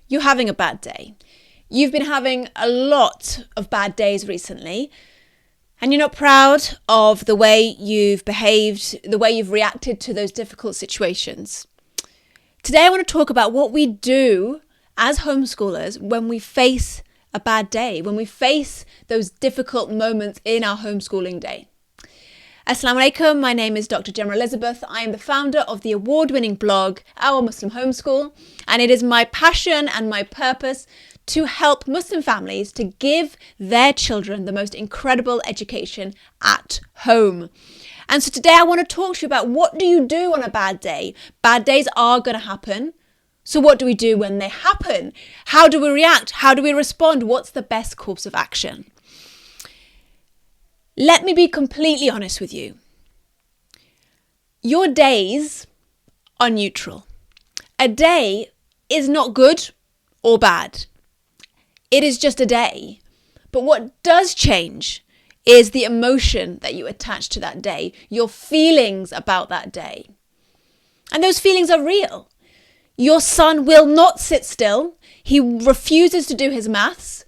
you're having a bad day. You've been having a lot of bad days recently, and you're not proud of the way you've behaved, the way you've reacted to those difficult situations. Today, I want to talk about what we do as homeschoolers when we face a bad day, when we face those difficult moments in our homeschooling day. Assalamu alaikum, my name is Dr. Gemma Elizabeth. I am the founder of the award-winning blog, Our Muslim Homeschool, and it is my passion and my purpose to help Muslim families to give their children the most incredible education at home. And so today I want to talk to you about what do you do on a bad day? Bad days are going to happen. So what do we do when they happen? How do we react? How do we respond? What's the best course of action? Let me be completely honest with you. Your days are neutral. A day is not good or bad. It is just a day. But what does change is the emotion that you attach to that day, your feelings about that day. And those feelings are real. Your son will not sit still. He refuses to do his maths.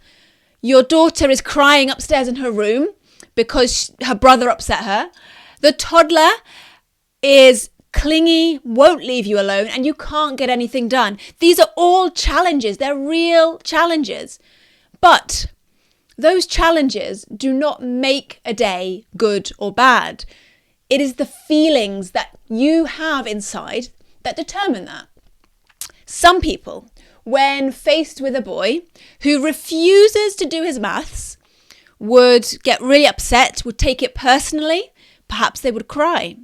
Your daughter is crying upstairs in her room because her brother upset her. The toddler is clingy, won't leave you alone, and you can't get anything done. These are all challenges. They're real challenges. But those challenges do not make a day good or bad. It is the feelings that you have inside that determine that. Some people, when faced with a boy who refuses to do his maths, would get really upset, would take it personally. Perhaps they would cry.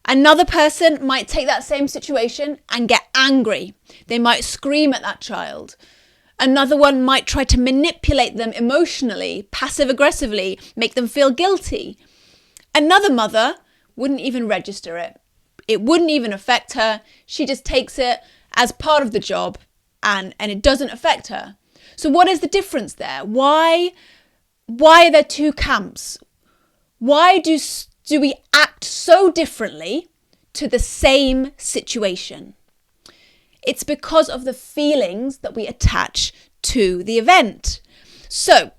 Another person might take that same situation and get angry. They might scream at that child. Another one might try to manipulate them emotionally, passive-aggressively, make them feel guilty. Another mother wouldn't even register it. It wouldn't even affect her. She just takes it as part of the job and it doesn't affect her. So what is the difference there? Why are there two camps? Why do we act so differently to the same situation? It's because of the feelings that we attach to the event. So,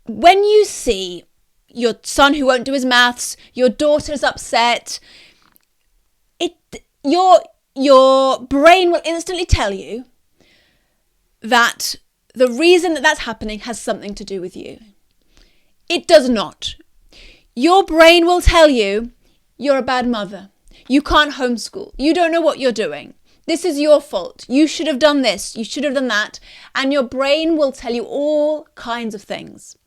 when you see your son who won't do his maths, your daughter's upset, your brain will instantly tell you that the reason that that's happening has something to do with you. It does not. Your brain will tell you you're a bad mother. You can't homeschool. You don't know what you're doing. This is your fault. You should have done this. You should have done that. And your brain will tell you all kinds of things.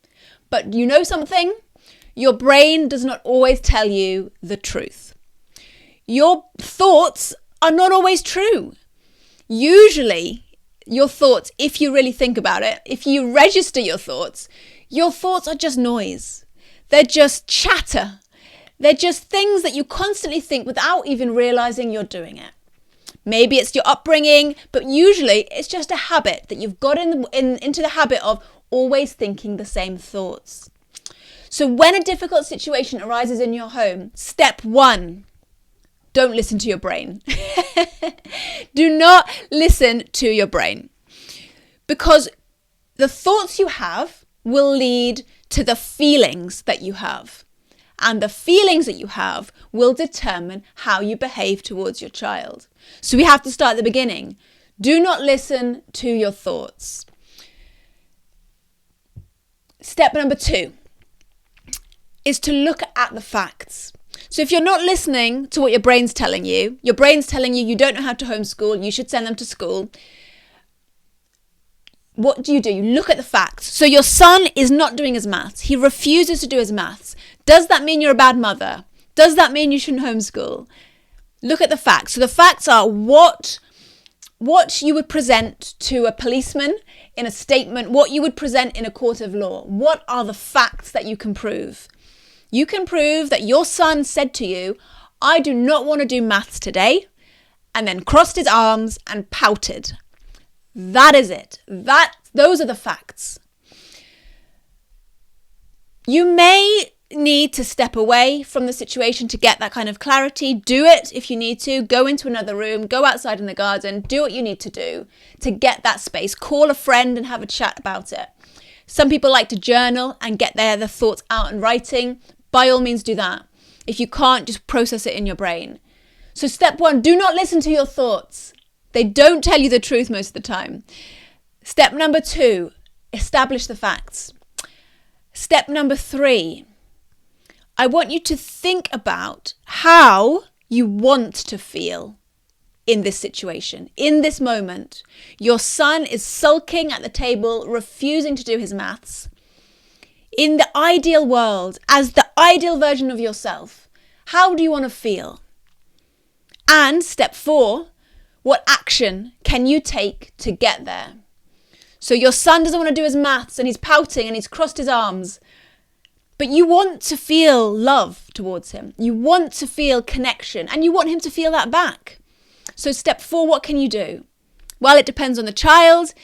But you know something? Your brain does not always tell you the truth. Your thoughts are not always true. Usually, your thoughts, if you really think about it, if you register your thoughts are just noise. They're just chatter. They're just things that you constantly think without even realizing you're doing it. Maybe it's your upbringing, but usually it's just a habit that you've got into the habit of always thinking the same thoughts. So when a difficult situation arises in your home, step one, don't listen to your brain. Do not listen to your brain. Because the thoughts you have will lead to the feelings that you have. And the feelings that you have will determine how you behave towards your child. So we have to start at the beginning. Do not listen to your thoughts. Step number 2 is to look at the facts. So if you're not listening to what your brain's telling you you don't know how to homeschool, you should send them to school. What do? You look at the facts. So your son is not doing his maths. He refuses to do his maths. Does that mean you're a bad mother? Does that mean you shouldn't homeschool? Look at the facts. So the facts are what you would present to a policeman in a statement, what you would present in a court of law. What are the facts that you can prove? You can prove that your son said to you, I do not want to do maths today, and then crossed his arms and pouted. That is it. Those are the facts. You may need to step away from the situation to get that kind of clarity, do it if you need to. Go into another room, go outside in the garden, do what you need to do to get that space. Call a friend and have a chat about it. Some people like to journal and get the thoughts out in writing. By all means, do that. If you can't, just process it in your brain. So step 1, do not listen to your thoughts. They don't tell you the truth most of the time. Step number 2, establish the facts. Step number 3, I want you to think about how you want to feel in this situation, in this moment. Your son is sulking at the table, refusing to do his maths. In the ideal world, as the ideal version of yourself, how do you want to feel? And step 4, what action can you take to get there? So your son doesn't want to do his maths and he's pouting and he's crossed his arms. But you want to feel love towards him. You want to feel connection and you want him to feel that back. So step 4, what can you do? Well, it depends on the child.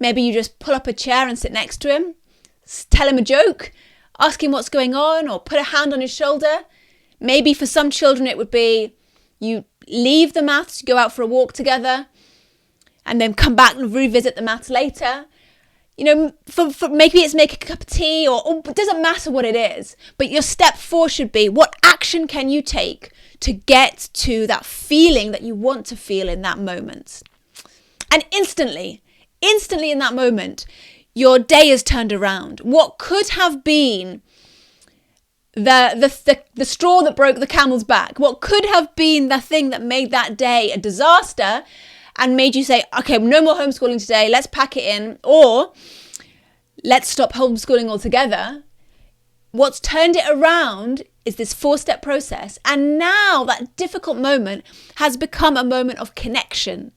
Maybe you just pull up a chair and sit next to him. Tell him a joke. Ask him what's going on or put a hand on his shoulder. Maybe for some children it would be you leave the maths, go out for a walk together and then come back and revisit the maths later. You know, for maybe it's make a cup of tea or it doesn't matter what it is. But your step 4 should be, what action can you take to get to that feeling that you want to feel in that moment? And instantly in that moment, your day is turned around. What could have been the straw that broke the camel's back, what could have been the thing that made that day a disaster and made you say, okay, no more homeschooling today, let's pack it in, or let's stop homeschooling altogether. What's turned it around is this 4-step process. And now that difficult moment has become a moment of connection,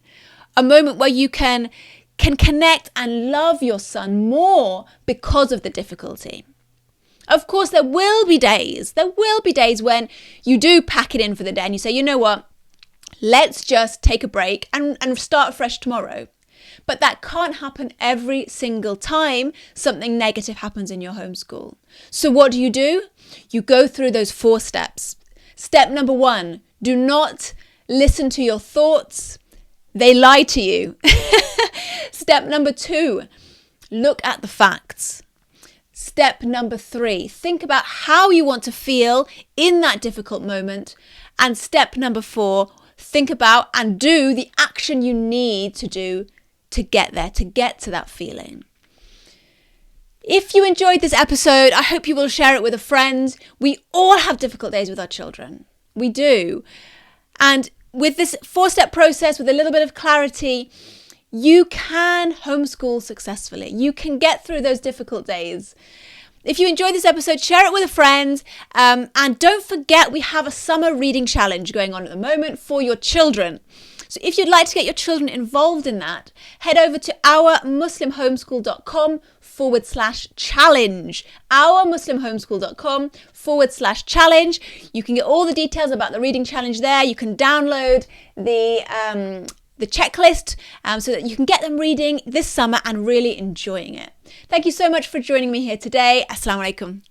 a moment where you can connect and love your son more because of the difficulty. Of course, there will be days when you do pack it in for the day and you say, you know what? Let's just take a break and start fresh tomorrow. But that can't happen every single time something negative happens in your homeschool. So what do? You go through those 4 steps. Step number 1, do not listen to your thoughts. They lie to you. Step number 2, look at the facts. Step number 3, think about how you want to feel in that difficult moment. And step number 4, think about and do the action you need to do to get there, to get to that feeling. If you enjoyed this episode, I hope you will share it with a friend. We all have difficult days with our children. We do. And with this 4-step process, with a little bit of clarity, you can homeschool successfully. You can get through those difficult days. If you enjoyed this episode, share it with a friend. And don't forget, we have a summer reading challenge going on at the moment for your children. So if you'd like to get your children involved in that, head over to ourmuslimhomeschool.com/challenge. ourmuslimhomeschool.com/challenge. You can get all the details about the reading challenge there. You can download the checklist so that you can get them reading this summer and really enjoying it. Thank you so much for joining me here today. Assalamu alaikum.